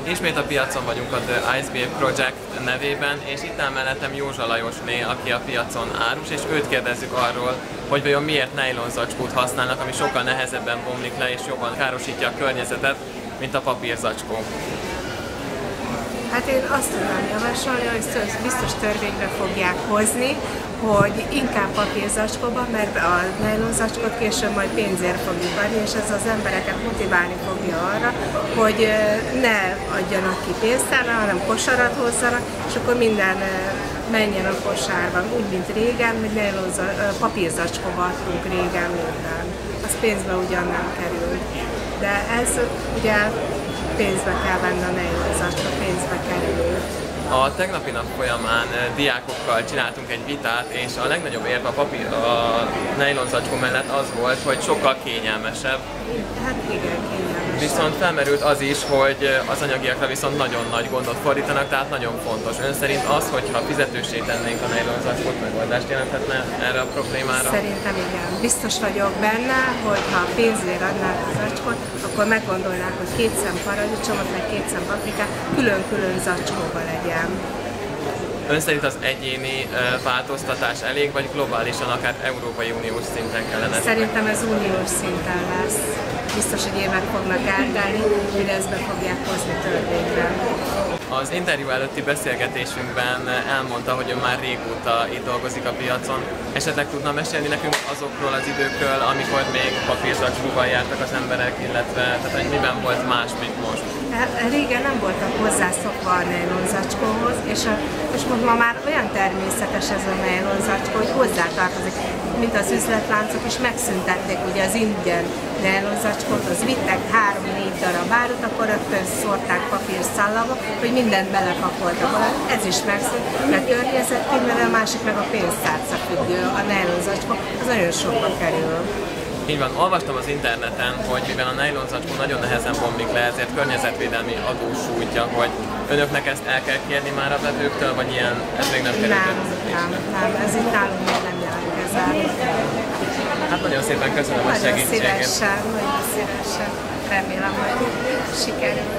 Ismét a piacon vagyunk a The IceBeer Project nevében, és itt áll mellettem Józsa Lajosné, aki a piacon árus, és őt kérdezzük arról, hogy vajon miért nejlonzacskót használnak, ami sokkal nehezebben bomlik le és jobban károsítja a környezetet, mint a papírzacskó. Hát én azt tudom javasolni, hogy biztos törvénybe fogják hozni, hogy inkább papírzacskóban, mert a nejlonzacskót később majd pénzért fogjuk adni, és ez az embereket motiválni fogja arra, hogy ne adjanak ki pénztárra, hanem kosarat hozzanak, és akkor minden menjen a kosárban, úgy, mint régen, hogy papírzacskóba adtunk régen minden. Az pénzbe ugyan nem kerül. De ez ugye pénzbe kell venni a nejlonzacskó, pénzbe kerül. A tegnapi nap folyamán diákokkal csináltunk egy vitát, és a legnagyobb érv a nejlonzacskó mellett az volt, hogy sokkal kényelmesebb. Hát igen, kényelmesebb. Viszont felmerült az is, hogy az anyagiakra viszont nagyon nagy gondot fordítanak, tehát nagyon fontos. Ön szerint az, hogyha fizetőssé tennénk a nejlonzacskót, megoldást jelenthetne erre a problémára? Szerintem igen. Biztos vagyok benne, hogy ha pénzért adnák az zacskót, akkor meggondolnák, hogy 2 szem paradicsomot, meg 2 szem paprikát külön-külön zacskóba legyen. Ön szerint az egyéni változtatás elég, vagy globálisan, akár Európai Uniós szinten kellene? Szerintem ez uniós szinten lesz. Biztos, hogy évek fognak eltelni, hogy ezt be fogják hozni törvényre. Az interjú előtti beszélgetésünkben elmondta, hogy ő már régóta itt dolgozik a piacon. Esetleg tudna mesélni nekünk azokról az időkről, amikor még papírzacskóval jártak az emberek, illetve tehát, hogy miben volt más, mint most? Régen nem voltak hozzászokva a nejlonzacskóhoz, és ma már olyan természetes ez a nejlonzacskó, hogy hozzátartozik, mint az üzletláncok is megszüntették ugye az ingyen nejlonzacskót, az vittek 3-4 darab árut, akkor rögtön szórták papírszallagba, hogy mindent belepakoltak. Ez is megszűnt, mert környezetkímélő, a másik meg a pénztárca függő, a nejlonzacskó, az nagyon sokba kerül. Így van, olvastam az interneten, hogy mivel a nejlonzacskó nagyon nehezen bomlik le, ezért környezetvédelmi adó sújtja, hogy önöknek ezt el kell kérni már a vevőktől, vagy ilyen, ez még nem került Nem, ez itt nálunk még nem jelentkezel. Hát nagyon szépen köszönöm a segítséget. Nagyon szívesen, remélem, hogy sikerül.